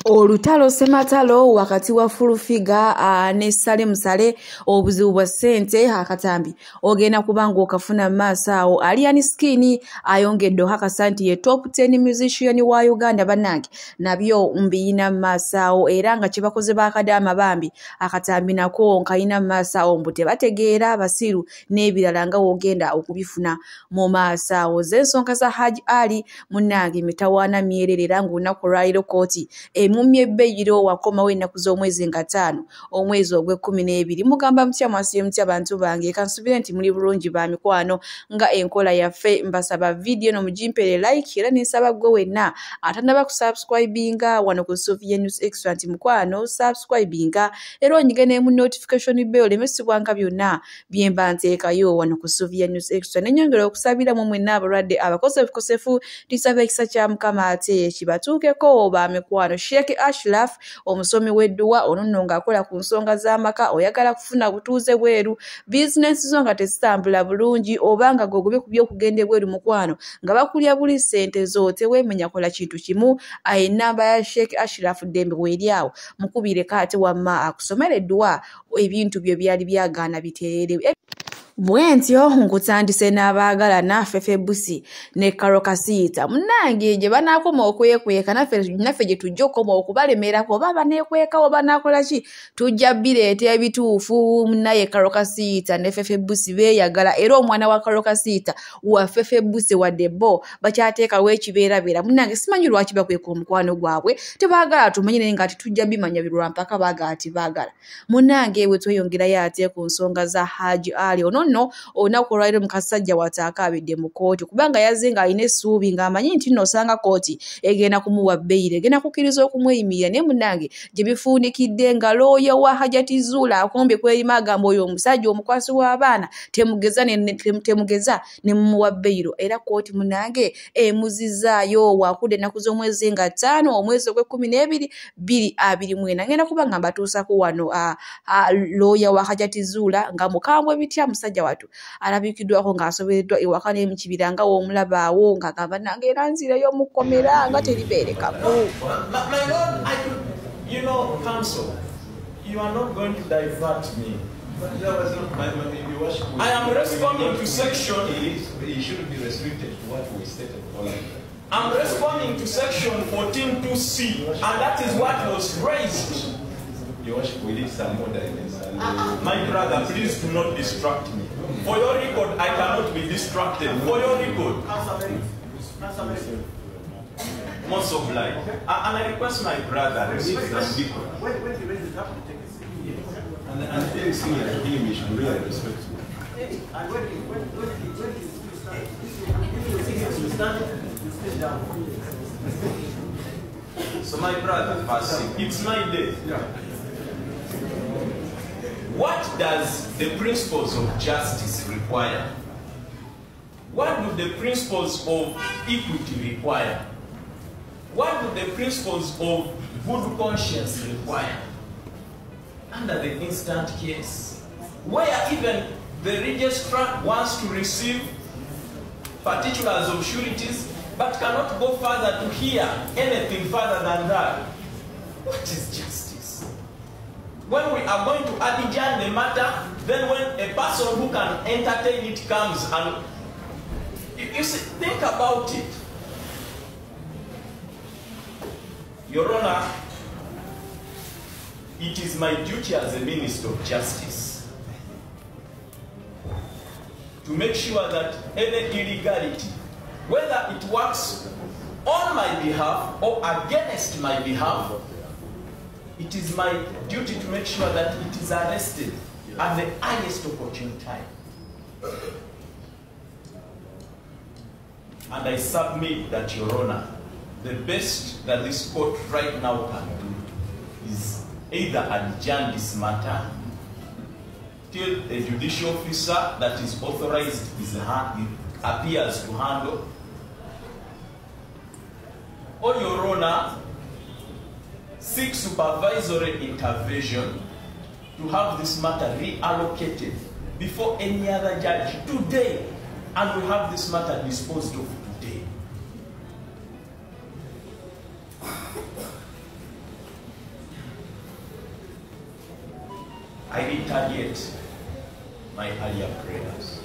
Olutalo sematalo wakati wa Fulufiga ne Sale Musale obuzibu bwa ssente akatambi ogenda kubanga okafuna maaso awo Aliani Skin ayongedde hakasa nti ye top 10 musician wa Uganda bannange nabyo mbiyina maaso awo era nga kibakoze bakadama bambi akatambi nako nkayina maaso awo mbu tebategeera abasiru n'ebirala nga wogenda okubifuna mu maaso awo z'ensonga za Haji Ali munnange mitawaana myererera ng'olunaku lwaliro kooti mumye beyiro wakomawo ennaku z'omwezi nga 5 omwezi ogw'e12 mugamba mutya mwasiye mutya abantu bange kansubire nti muli bulungi ba mikwano nga enkola yaffe mbasaba video no mujimpere like era nisaba gwe wenna atanaba kusubscribinga wano ku Sofia News Extra nti mukwano subscribinga era onyigene mu notification bell lemesibwanga byonna byemba nteekayo wano ku Sofia News Extra nenyongera okusabira mu mwenna abalwadde abakosefu tisaba ekisa kya Mukama ate kibatuukeko ba mikwano Sheikh Ashraf omusomi w'edduwa ononno ng'akola ku nsonga z'amaka oyagala kufuna butuuze bweru business zo nga tesitambula bulungi obanga gogube ku by'okugenda bweru mukwano nga bakulya buli ssente zo teweemenya kola kintu kimu enamba ya Sheikh Ashraf Dembe weeryawo mukubire ate wamma akusomera edduwa ebintu byo byali byagaana bitereere bwentyo nkutandise n'abaagala naffe Febusi ne Karokasiita munnange gye banaakoma okwekweka naffe gye tujja okoma okubalemerako oba baneekweka oba naakola ki tujja bireeta ebituufu naye Karokasiita ne Febusi beeyagala era omwana wa Karokasiita waffe Febusi wadde bo bakyateekawo ekibeerabeera munnange simanyi lwaki bakweka omukwano gwabwe tebaagala tumanye naye nga tujja bimanya birwa mpaka baagala ati baagala munnange bwe tweyongerayo ate ku nsonga za Haji Ali no olunaku olwaliro mukasajja wataakaabidde mu kooti kubanga yazze ng'alina essuubi ng'amanyi nti nno osanga kooti egenda kumuwa beyire egenda kukkiriza okumweyimirira naye munnange gye bifuunikidde nga looya wa Hajati Zula akombye kweyima agamba oyo omusajja omukwasi w'abaana temugeza ne mumuwa beyiro era kooti munnange emuzizaayo wakudde ennaku z'omwezi nga 5 omwezi ogw'e12 2024 ngenda kubanga mbatuusako wano looya wa Hajati Zula nga mukambwe bitya musajja watu alabikiddwako ng'asobereddwa ewaka n'emikibira nga w'omulaba awo ng'agamba nange era nzireyo mukomera nga teribeerekamu. My Lord, you know, counsel, you are not going to divert me. I am responding to section. It shouldn't be restricted to what we stated. I'm responding to section 14(2)(c, and that is what was raised. Your worship, we need some order in this. My brother, please do not distract me. For your record, I cannot be distracted. For your record. Most obliged. And I request my brother, receive some people. And then senior to him, we should really respect him. So my brother, it's my day. What does the principles of justice require? What do the principles of equity require? What do the principles of good conscience require? Under the instant case, where even the registrar wants to receive particulars of sureties, but cannot go further to hear anything further than that. What is justice? When we are going to adjourn the matter, then when a person who can entertain it comes and you see, think about it. Your Honor, it is my duty as a Minister of Justice to make sure that any illegality, whether it works on my behalf or against my behalf, it is my duty to make sure that it is arrested at the earliest opportune time. And I submit that, Your Honor, the best that this court right now can do is either adjourn this matter till a judicial officer that is authorized appears to handle, or Your Honor, seek supervisory intervention to have this matter reallocated before any other judge today, and we have this matter disposed of today. I retaliate my earlier prayers.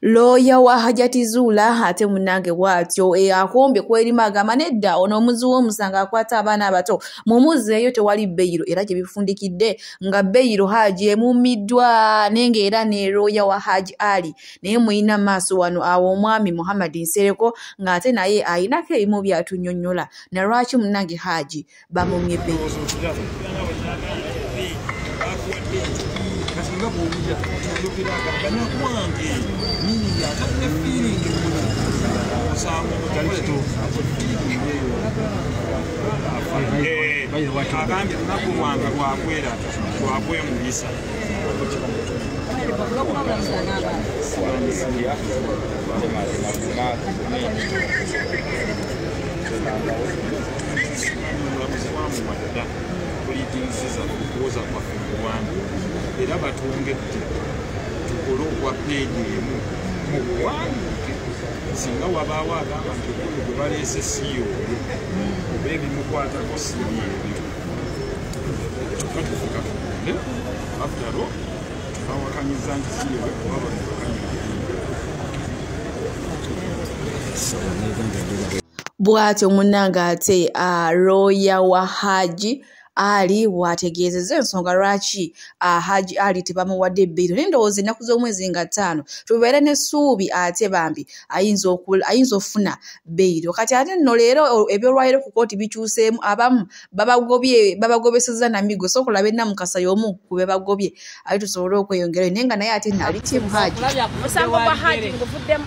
Looya wa Hajati Zula ate munange bw'atyo akombye kwerimu agamba nedda ono omuzi w'omusanga akwata abaana abato mumuzeeyo tewali Beiro era gye bifundikidde nga Beiro Haji emumiddwa nenga era ne looya wa Haji Ali naye muyina maaso wano awo omwami Muhammad Nsereko ng'ate naye ayinako ebimu by'atunnyonnyola na lwaki munange Haji bamumye Beiro. Era batwongedde tukole okwa peegi emu mu buwandiike singa wabaawo agamba nti okulu gwe baleese si yoyo oba ebimukwatako si ebyo kyokka tufuka tukunde afutalo tubawakanyiza nti si yoyo kuba bamuwakanyiza. Bw'atyo munnange ate looya wa Haji Ali bw'ategeezezza ensonga lwaki Haji Ali tebamuwadde Beiro n'endowooza ennaku z'omwezi nga 5 tubeere n'essuubi ate bambi ayinza ofuna Beiro. Kati ate nno leero ebyolwaliro ku kooti bikyuseemu abamu babagobesezza na migo so kulaba enna Mukasa y'omu ku be bagobye ali tusobole okweyongerayo naye nga naye ate nali tiimu Haji. Musango gwa Haji nguvuddemu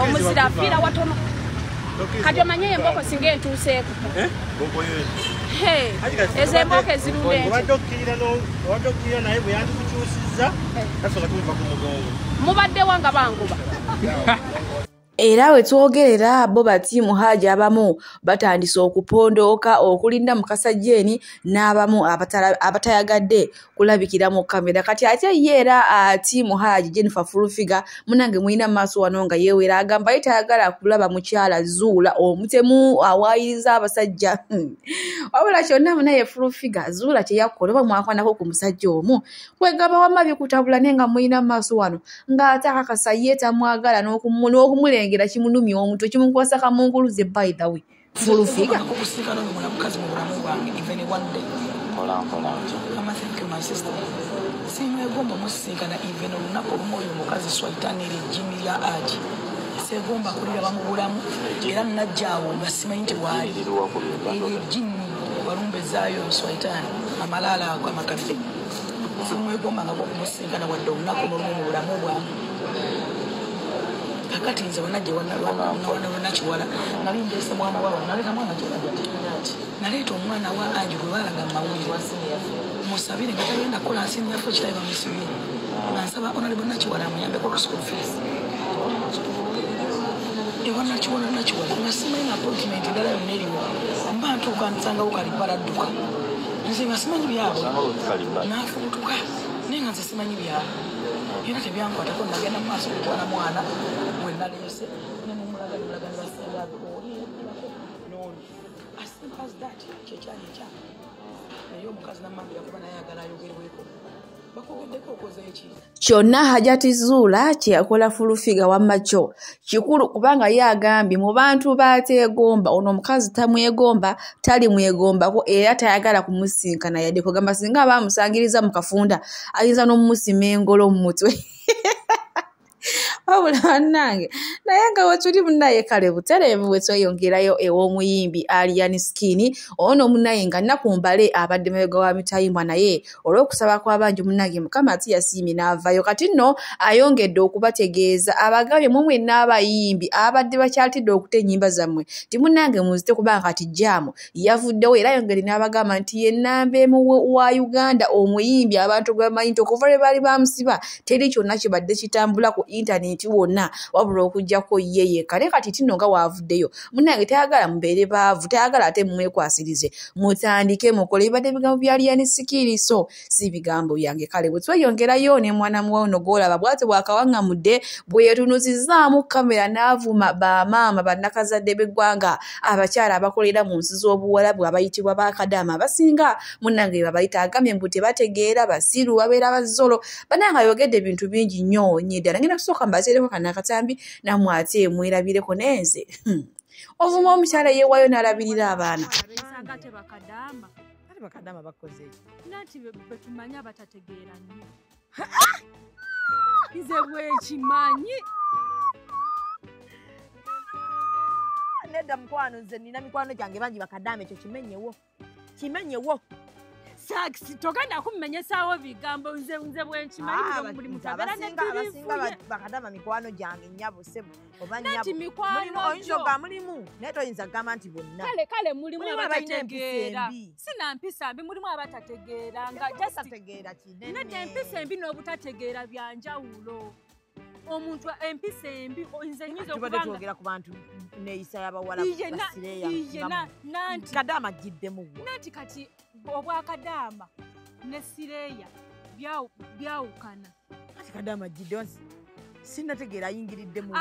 omuzira afiira watono kati omanye emboko singa entuuseeko ezo emboko ezirunda mubaddewo nga banguba. Era we twogerera bo batiimu Haji abamu batandise okupondooka okulinda Mukasa Jeni n'abamu abatayagadde kulabikira mu kamera. Kati ate ye era tiimu Haji Jennifer Fulufiga munange muyina maaso wano nga yeewera agamba ye tayagala kulaba mukyala Zuula omutemu awaayiriza abasajja. Wabula kyonna munaye Fulufiga Zuula teyakola oba mwakwanako ku musajja omu kwegamba wamma bikutabula naye nga muyina maaso wano ng'ate akakasa ye tamwagala n'okumulengera kimunumya omutwe kimukwasa kamunguluze. By the way Fulufiga simwegomba musinkana even olunaku olumu oyo omukazi Swaitani regime ya Haji segomba kulira bamubulamu era najjaawo nga simanyi nti bwali regime walumbezaayo Swaitani amalala ago amakadde simwegomba nga okumusinkana wadde olunaku olumu mu bulamu bwange. Kakati nze wanajja wanakiwala nali ndeese mwana wawe naleta mwana naleeta omwana wa Haji gwe baalaga mu mawulire musabire nga tagenda kukola nsinzafo kitabe bamusibire nansaba Honorable Nakiwala amuyambeko ku school fees ewanakiwala nga simanyi appointment ddala yonna eriwo mba ntuuka nsangawo kalibala dduka nze nga simanyi byabwe naafubutuka naye nga nze simanyi byabwe era tebyankwatako nagenda mu maaso okutwala mwana we naleese nemumulagalagani basengabe as simple as that kyekyali ekyange naye omukazi namambira kuba naye agala ayogerweko bakogeddeko okoza eki kyonna Hajati Zula kye yakola Fulufiga wamma kyo kikulu kubanga ye agambye mu bantu bateegomba ono omukazi tamwegomba tali mwegombako era tayagala kumusinkana yadde kugamba singa abamusangiriza mu kafunda ayinza n'omumusima engolo mu mutwe. Wabula nange naye nga wetuli munaye kale butereevu wetweyongerayo ew'omuyimbi Alian Skinny ono munaye nga nakumbale abadde mabega wa mitayimbwa naye olw'okusaba kw'abangi munange Mukama ati yasiimye n'avayo. Kati nno ayongedde okubategeeza abagabye mu mwenna abayimbi abadde bakyalitidde okuta ennyimba zammwe ti munange muzite kubanga kati jaamu yavuddewo era ayongedde n'abagamba nti ye nnamba emu wa Uganda omuyimbi abantu gwe bamanyi nti okuva lwe baali bamusiba teri kyonna kibadde kitambula ku internet gavumenti wonna wabula okujjako yeye kale kati tino nga waavuddeyo munnange tayagala mubeere baavu tayagala ate mumwekwasirize mutandike mukole bibadde bigambo bya Lilian Sikiri so si bigambo yange kale bwe tweyongerayo ne mwana muwono golaba bwate bwakawaŋŋamudde bwe yetunuzizaamu kamera n'avuma bamaama bannakazadde b'eggwanga abakyala abakolera mu nsi z'obuwalabu abayitibwa bakadaama abasinga munnange babayita agambye mbu tebategeera basiru babeera bazolo bannange ayogedde ebintu bingi nnyo nyiddala ngenda kusooka mbateereko kana akatambi nammwe ate mwerabireko nenze ovuma omukyala yeewayo n'alabirira abaana bakadaama bakoze nati betumanya batategeera nnyo nze bwekimanyi nedda mukwano nze nina mikwano gyange bangi bakadaama ekyo kimenyewo saksi togenda kumenyesaawo bigambo nze bwenkimanyi buli muntu abeera abasinga bakadaama mikwano gyange nnyabo sebo oba nati mikwano oyinza mulimu naye toyinza kugamba nti bonna kale mulimu abatategeera sina mpisa mbi mulimu abatategeera nga tategeera kinene nati empisa embi n'obutategeera byanjawulo omuntu empisa embi nze nyiza okubanga twogera ku bantu neeyisa y'abawala basireya nanti kadaama giddemu nanti kati obwakadaama ne sireya byawukana kati kadaama gidde sinategeera ayingiriddemu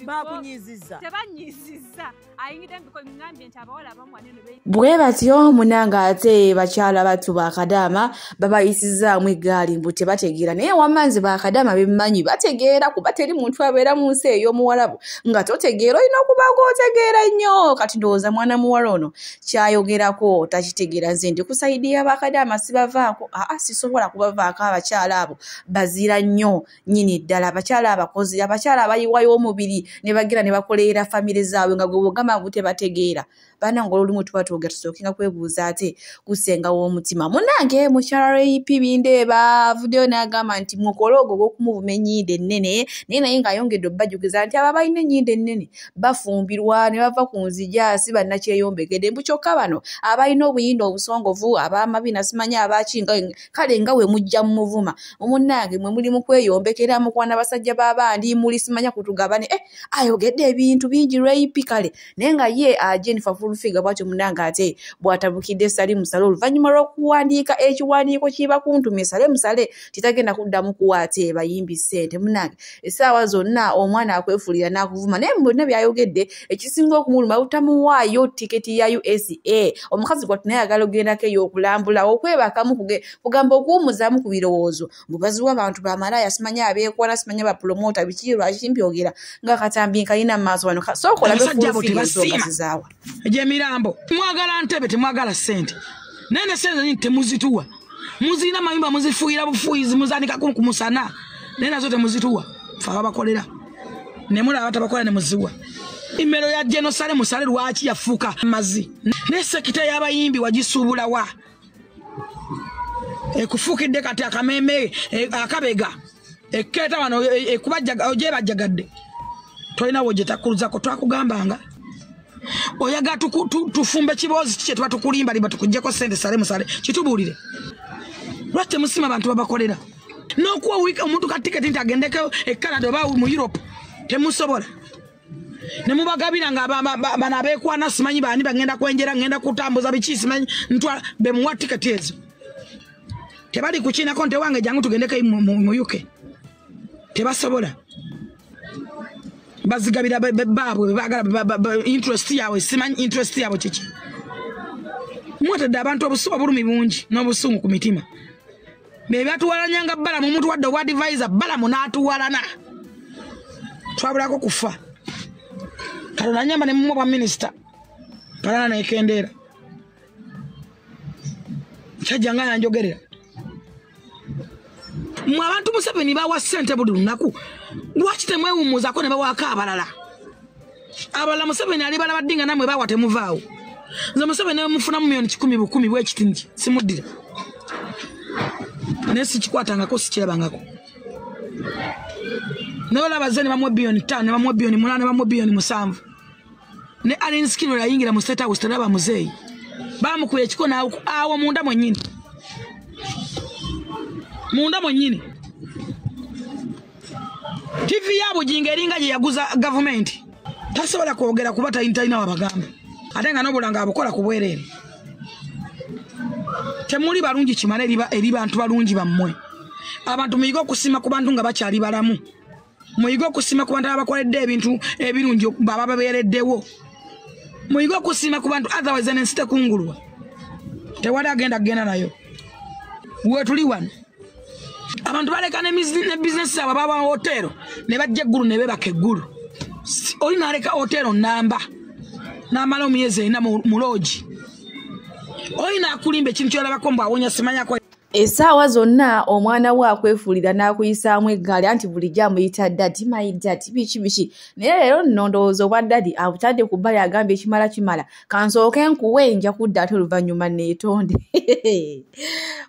bakunyiizizza tebanyiizizza ayingiddemu ngambye nti abawala abamu waneno bwe batyo munanga ate bakyala batu bakadaama babayisizaamu eggaali mbu tebategeera naye wamanzi bakadaama bemmanyi bategeera kuba teri muntu abeera mu nsi ey'omuwalabu nga totegeera olina okubaako otegeera nnyo kati ndowooza mwana muwala ono kyayogerako takitegeera nze ndi ku sayidi y'abakadaama sibavaako sisobola kubavaako abakyala abo bazira nnyo nnyini ddala abakyala abakozi abakyala abayiwayo omubiri ne bagira ne bakolera famire zaabwe nga gwe bwogamba bute bategeera banange olulimu tuba twogera tusookenga kwebuuza ate kusenga w'omutima munnange mukyala Rape bindeeba avuddeyo n'agamba nti mukole ogwo gw'okumuvuma ennyindo ennene naye naye ng'ayongedde obbajjukiza nti aba balina ennyindo ennene bafumbirwa ne bava ku nzija si bannakyeyombekedde mbu kyokka bano abalina obuyinda obusongovu ab'amabina simanyi abakinga kale nga we mujja mu muvuma munnange mwe muli mu kweyombekera mukwana basajja b'abandi muli simanya kutugabane ayogedde ebintu bingi Rape kale naye nga ye Jennifer Fulufiga bwatyo munnange ate bw'atabukidde Salim Musale oluvannyuma lw'okuwandiika ekiwandiiko kiba kuntumye Salim Musale titagenda kuddamu kuwaate bayimbi ssente munnange essaawa zonna omwana akwefulira n'akuvuma naye mu bonna byayogedde ekisinga okumuluma butamuwaayo tiketi ya USA omukazi gwattu naye ayagala ogendako ey'okulambula okwebakamu kugamba okuwumuzaamu ku birowoozo mubazi w'abantu bamalaaya simanyi abeekwana simanyi abapromota biki lwaki mbyogera nga katambi nkalina mu maaso wano sookola befulufiga ensonga zizaawa Emirambo mwagala ntebe temwagala ssente nene sente nyingi temuzituwa muzina mayumba muzifuira bufuizi muzanika ku musana nene zote muzituwa fa bakolera ne mula abatabakola ne muziwa imero ya Jenosale Musale lwaki yafuka mazi ne sekita y'abayimbi wagisuubula wa ekufukidde kati akameme akabega eketa wano ekubajjaga ojebajjagadde toina wojetakuluza ko twakugambanga oyaga tufumbe kibozi kye tuba tukulimba liba tukujjeko sente Sale Musale kitubulire lwate musima abantu babakolera n'okuwa wika omuntu ka tiketi nti agendeko e Canada oba mu Europe temusobola ne mubagabira nga bana beekwana simanyi bani bagenda kwenjera ngenda kutambuza biki simanyi ntwa be muwa tiketi ezo tebali kuchina konte wange jangu tugendeko mu UK tebasobola bazigabira babwe bagala interest yawe simanyi interest yabo kiki mwatadde abantu obusuba bulumi bungi n'obusungu ku mitima be batuwalanyanga bala mu muntu wadde advisor bala munatuwalana twabulako kufa kalona nyamba ne mu bwa minister palana na ekendera kyajanga yanjogerera mu abantu Museveni bawa sente buli lunaku lwaki temwewumuza ko ne bawaka abalala Museveni ali bala badinga namwe bawa temuvaawo nze Museveni mufuna mu milioni 10 bw'ekitingi simuddira nesi kikwatangako sikirabangako nola bazeni bamwe bilioni 5 bamwe bilioni 8 bamwe bilioni 7 ne Alin Skino yayingira mu State House teraba muzeyi bamukuye ekikona awo munda mwennyini TV yabo jingeringa je yaguza government tasobola kwogera kuba talina wabagamba ate nga nobulanga abukola kubwerere temuli balungi kimala eri bantu balungi bammwe abantu muyiga okusima ku bantu nga bakyali balamu muyiga okusima ku bantu abakoledde ebintu ebirungi baba babeereddewo muyiga okusima ku bantu otherwise n'ensi tekungulwa tewali agenda nayo wetuli wano abantu baleka ne business aba baba hotelo ne bajja eggulu ne bebaka eggulu oli naleka hotelo namba n'amala omuyezi ena mu lodge oli nakulimba ekintu kyolabako mbu awonya simanyako essaawa zonna omwana we akwefuulira n'akuyisaamu eggaali anti buli gyamuyita dadi mayidadi biki naye leero nno ndowooza obwa dadi abutadde ku bbali agambye kimala kansooke nkuwe nja kudda ate oluvannyuma neetonde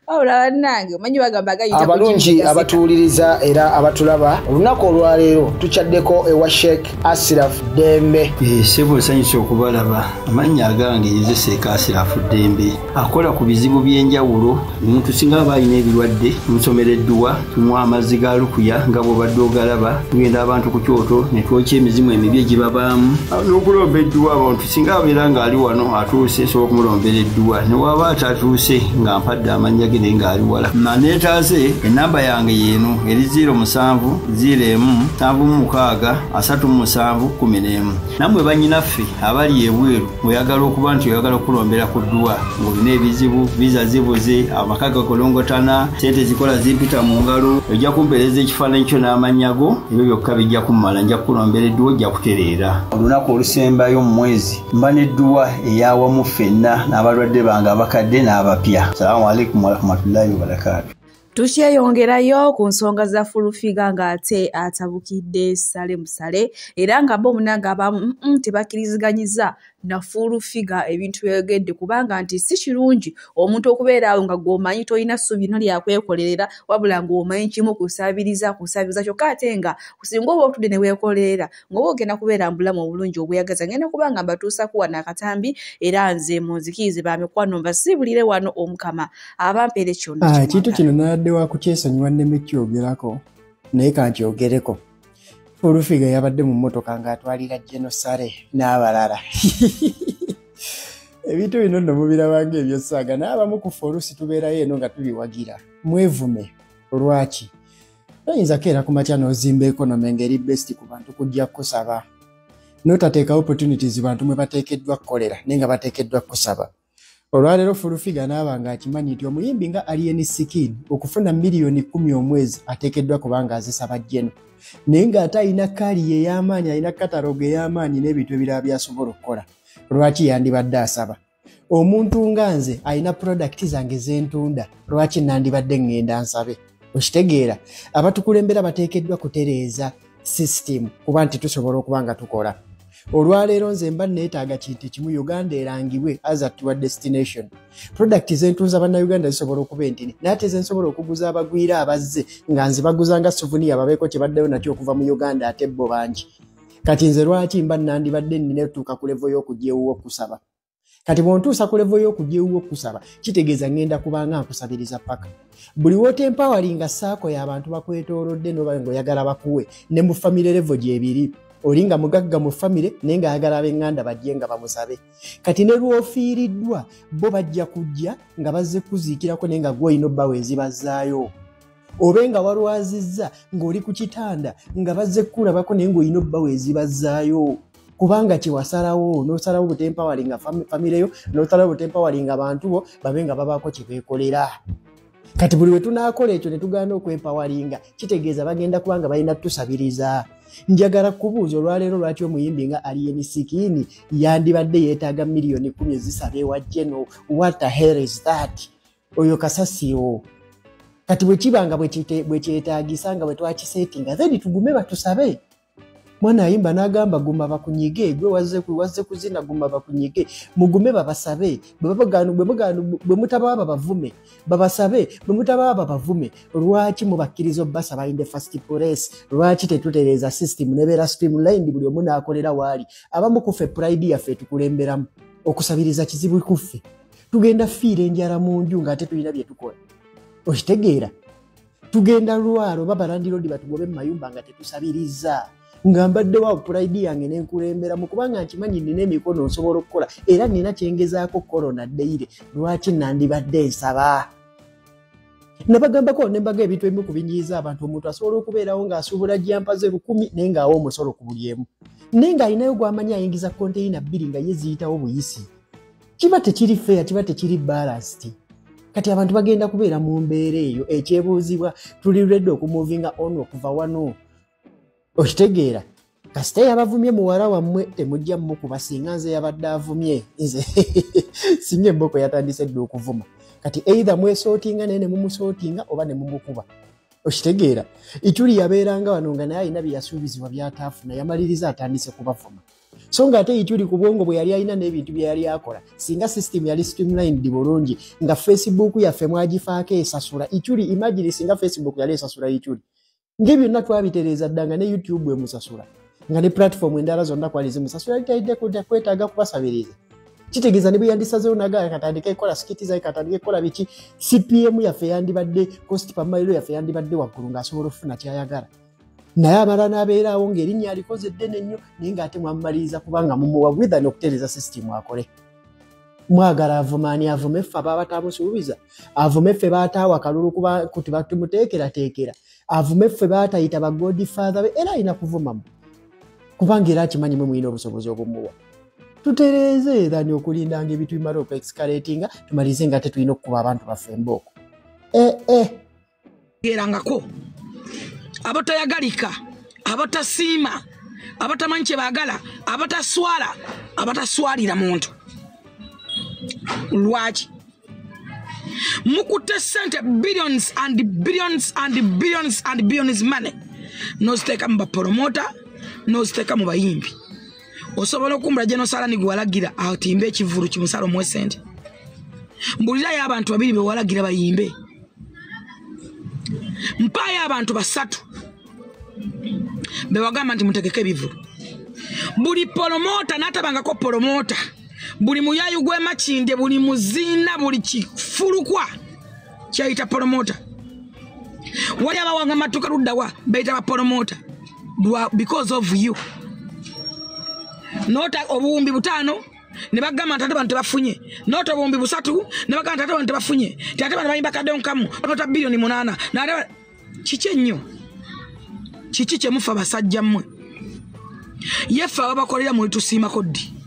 wabula bannange omanyi bagamba gayita abalungi abatuwuliriza era abatulaba olunaku olwaleero tukyaddeko ewa Sheikh Ashraf Dembe sebo sanyusa okubalaba amannya agange yeze Sheikh Ashraf Dembe akola ku bizibu by'enjawulo omuntu singa balina ebirwadde musomereddwa tunywa amazzi ga lukuya nga bw'obadde ogalaba tugenda abantu ku kyoto ne twokya emizimu emibi egibabaamu n'okulomba edduwa abantu singa abeera ng'ali wano atuuse sobola okumulombera edduwa ne waba atatuuse nga mpadde amannya ge naye ng'ali wala neetaase ennamba yange yeeno eri 0707363711 nammwe bannyinaffe abali ebweru oyagala okuba nti oyagala okulombera ku dduwa ng'olina ebizibu viza zibuze amaka gakolongotana sente zikola zimpita mu ngalo ojja kumpeereza ekifaananyi kyo n'amanyago ebyo byokka bijja kummala nja kukulombera edduwa ojja kutereera olunaku olusembayo mu mwezi mba n'edduwa eyawamu ffenna n'abalwadde bange abakadde n'abapya. Salaamu alaikum warahmatullahi wabarakatuh. Tukyeyongerayo ku nsonga za Fulufiga ng'ate atabukidde Musale era nga bo munanga abamu tebakkirizganyiza na Fulufiga ebintu byogedde kubanga nti si kirungi omuntu okubeera awo nga gw'omanyi tolina ssuubi no lyakwekolerera wabula ng'omanyi kimu kusabiriza kyokka ate nga kusinga oba otudde ne weekolerera ng'oba ogenda kubeera mbulamu obulungi obweyagaza ngenda kubanga mbatuusako wano akatambi era nze mu nzikirize bamikwano mbasiibulire wano omukama abampeere kyonna kintu kino nadde wakukyesonyiwa nneme kyogerako naye kankyogereko. Fulufiga yabadde mu mmotoka ng'atwalira Genosare n'abalala ebintu bino nno mubirabanga ebyosaaga n'abamu ku Fulusi tubeerayo eno nga tubiwagira mwevume olwaki oyinza keera ku makya n'ozimba economy ng'eri best ku bantu kujja kusaba n'otateeka opportunities bantu mwe bateekeddwa kukolera naye nga bateekeddwa kusaba. Olwaleero Fulufiga n'aba ng'akimanyi nti omuyimbi nga Alien Skin okufuna miliyoni 10 omwezi ateekeddwa kubanga azisaba Jeno naye ng'ate alina kali ey'amaanyi alina katalogo ey'amaanyi n'ebintu ebirala byasobola okukola. Lwaki yandibadde asaba? Omuntu nga nze alina product zange zentunda lwaki nandibadde ngenda nsabe? Okitegeera abatukulembera bateekeddwa kutereeza system kuba nti tusobola okuba nga tukola. Olwaleero nze mba neetaaga kintu kimu Uganda erangibwe as a tour destination. Product zentunza bannayuganda zisobola okuba entini naye ate zensobola okuguza abagwira abazze nga nze baguza nga souvenir babeeko kye baddeyo nakyo okuva mu Uganda ate bo bangi. Kati nze lwaki mba nandibadde nneetuuka ku level y'okujja ewuwo okusaba? Kati bw'ontuusa ku level y'okujja ewuwo okusaba kitegeeza ngenda kubanga nkusabiriza paka. Buli wotempowalinga saako y'abantu bakwetoolodde n'oba ng'oyagala bakuwe ne mu family level gyebiri. Olinga mugagga mu family naye ng'ayagala ab'eŋŋanda bajje nga bamusabe. Kati ne lw'ofiiriddwa bo bajja kujja nga bazze kuziikirako naye nga gw'olina obbaweezi bazzaayo. Obe nga walwazizza ng'oli ku kitanda nga bazze kulabako naye ng'olina obbaweezi bazzaayo. Kubanga kiwasalawo n'osalawo butempawalinga family yo n'osalawo butempawalinga abantu bo babe nga babaako kye beekolera. Kati buli we tunaakola ekyo ne tugaana okwempawalinga kitegeeza bagenda kubanga balina tusabiriza. Njagala kubuuza olwaleero lwaki omuyimbi nga Alien Skin yandibadde yeetaaga miliyoni 10 zisabe wa Jeno? What the hell is that? Oyo kasasiyo. Kati bwe kibanga bwe kyetaagisa nga bwe twakiseetinga then tugume batusabe. Mwana ayimba n'agamba guma bakunyige gwe wazze kuzina guma bakunyige mugume babasabe bwe mutababa bavume babasabe bwe mutababa bavume. Lwaki mubakkiriza obbasaba in the first place? Lwaki tetutereeza system nebeera streamlined buli omu n'akolera waali? Abamu kuffe pride yaffe tukulemberamu okusabiriza kizibu kuffe tugenda fiira enjala mu nju ng'ate tulina bye tukola. Okitegeera tugenda Luwalo babalandi lodi batugobe mu mayumba nga tetusabiriza nga mbadde wa pride yange nenkulembera mu kubanga nkimanyi nina emikono nsobola okukola era nina kyengezaako corona ddeire lwaki nandibadde nsaba nabagambako nembaga ebintu ebimu kubinyiiza abantu omuntu asobola okubeerawo ng'asuubula jampaze 1000 naye ng'awa omusolo ku buli emu naye ng'alinayo gw'amanyi ayingiza konteyina 2 nga ye ziyitawo buyisi kiba tekiri fair kiba tekiri balanced kati abantu bagenda kubeera mu mbeera eyo ekyebuuzibwa tuli ready okumuvinga on okuva wano okitegeera kasita yabavumye muwala wammwe temujja mukuba singa nze yabadde avumye nze singa emboko yatandise dde okuvuma kati either mwesootinga naye ne mumusootinga oba ne mumukuba okitegeera Ichuli yabeeranga wano nga naye alina bye yasuubizibwa byataafuna yamaliriza atandise kubavuma so nga ate Ichuli ku bwongo bwe yali alina n'ebintu bye yali akola singa system yali streamlined bulungi nga Facebook yaffe mwagifaako esasula Ichuli imagine singa Facebook yali esasula Ichuli ng'ebyonna twabitereeza ddanga ne YouTube emusasula nga ne platform endala zonna kwali zimusasula litayidde kwetaaga kubasabiriza kitegeeza ne bwe yandisazeewo naga katandika ekola skiti zaye katandika ekola biki CPM yaffe yandibadde cost per mile yaffe yandibadde waggulu ng'asobola okufuna kyayagala naye amala n'abeeraawo ng'erinnya alikoze eddene nnyo naye ng'ate mwamumaliriza kubanga mumuwa witha n'okutereeza system akole mwagala avumaani avume ffe ababa tamusuubiza avume ffe baataawa akalulu kuba kuti batumuteekerateekera avume ffe baatayita ba godfather be era alina kuvumamu kubanga era akimanyi mwe mulina obusobozi obumuwa tutereeze era ni okulindanga ebitubimala okuexcalatinga tumalize nga tetulina okukuba abantu baffe embooko gerangako abatayagalika abatasiima abatamanyi kye baagala abataswala abataswalira muntu lwaki mukutte sente billions and billions and billions and billions money noziteeka mu bapromota noziteeka mu bayimbi osobola okumbula gye nosala ni gwalagira atimbe ekivulu kimusala omwe sente mbulirayo abantu babiri be walagira bayimbe mpaayo abantu 3 be wagamba nti mutegeke ebivulu buli promota n'atabangako promota buli muyayu gw'emakinde buli muziina buli kifulukwa kyayita promota wali abawanga matuka luddawa bayita ba promota because of you nota obuwumbi 5 ne bagamba nti ate bantu bafunye nota obuwumbi 3 ne bagamba nti ate bantu bafunye ate bantu bayimba kadonkamu nota bilioni 8 n'ate kiki ennyo kiki kye mufa basajja mmwe yefe ababakolera muli tusiimako ddi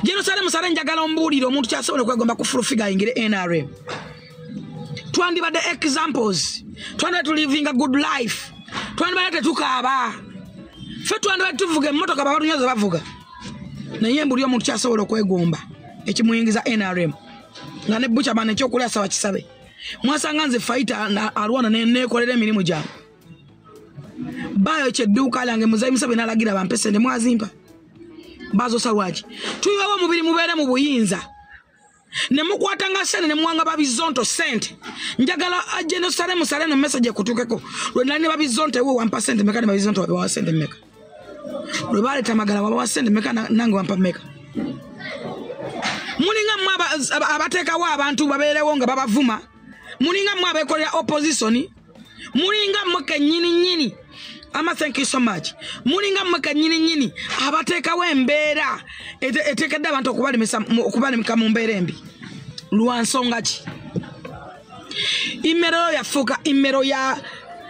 Jerusalem sare njagala ombuulire omuntu kyasobola okwegomba ku full figure ayingire NRM twandibadde examples twandibadde to living a good life twandibadde tetukaaba ffe twandibadde tuvuga emmotoka babalunyoza bavuga naye mbuli omuntu kyasobola okwegomba ekimuyingiza NRM nga ne Buchaman ekyokulya sawa kisabe mwasanga nze fighter alwana nekolera emirimu gyange bayo ekyedduuka lyange muzayi musabe n'alagira bampesende mwazimpa bazo salwaji tuyiwawo mubiri mubeere mu buyinza ne mukwatanga sente ne muwanga babizonto sente njagala Jerusalem sare no message kutukeko lwe nali babizonto ewo 1% meka ne babizonto bawa sente meka lwe bale tamagala bawa sente meka nange wampa meka mulinga mwaba abatekawo abantu babeerewo nga babavuma mulinga mwaba ekolera opposition mulinga mweke nyini Ama thank you so much. Mulinga mweka nyini abatekawo embeera etekedde abantu okubalimika mu mbeera embi lwa nsonga ki imero yafuuka imero ya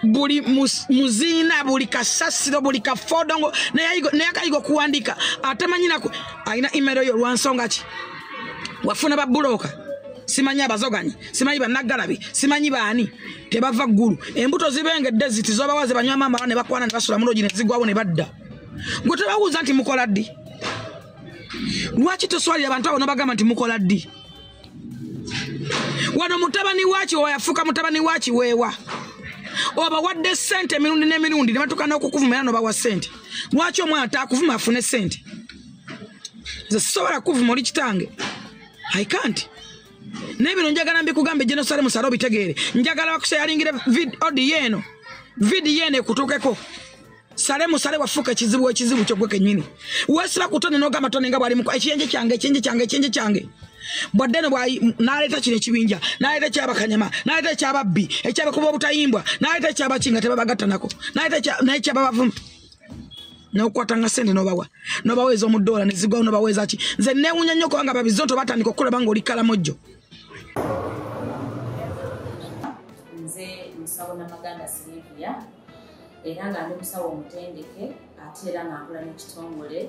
buli muziina buli kasasiro buli kafodongo neyakayiga okuwandika atamanyina alina imero yo lwa nsonga ki wafuna babuloka simanyi abazoganyi simanyi bannagalabi simanyi baani tebava ggulu embuto zibengedde ziti zobawaze banywa mama ne bakwana ne basula mulogi ne zigwawo ne badda ngo tebawuza nti mukola ddi lwaki toswalira abantu abo nobagamba nti mukola ddi wano mutabani waaki owayafuuka mutabani waaki weewa oba wadde sente emirundi n'emirundi ne batuuka n'okukuvuma era nobawa sente lwaki omwana taakuvuma afune sente nze sisobola kuvuma oli kitange I can't. Nebino njagala mbikugambe Jerusalem saro bitegeere njagala bakusayalingire vidi yeno kutukeko Salemu sare wafuka ekizibu kyo gweke nyini wesira kutone nogamba tone nga bali muko ekyenje kyange bwadde n'aleeta kino ekibinja n'aleeta ekyabakanyama n'aleeta ekyababbi ekyabakuba obutayimbwa n'aleeta ekyabakinga tebabagatta nako naye kyababavuma n'okukwatanga ssente n'obaweeza omudoola ne zigwawo n'obaweeza ki nze neewunya nnyo kubanga babizonto batandika okulaba nga oli kalamojjo. Nze musawo Namaganda Sylvia era nga ndi musawo omutendeke ate era nga nkola n'ekitongole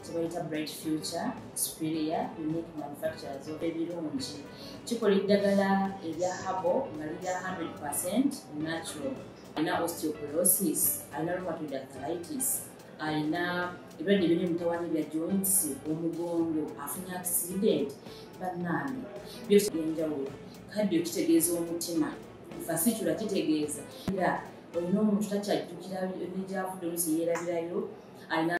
kyebayita Bright Future Superior Unique Manufacturers ebirungi kikola eddagala erya habo nga lirya 100% natural. Alina osteoporosis, alina rheumatoid arthritis, alina ebirwadde biri mutawaana bya joints, omugongo, afunye accident, bannange byose byenjawulo. Kaddio kitegeeza omutima, fasitula kitegeeza era olina omuntu takyajjukira n'egyavudde oluusi yeerabirayo alina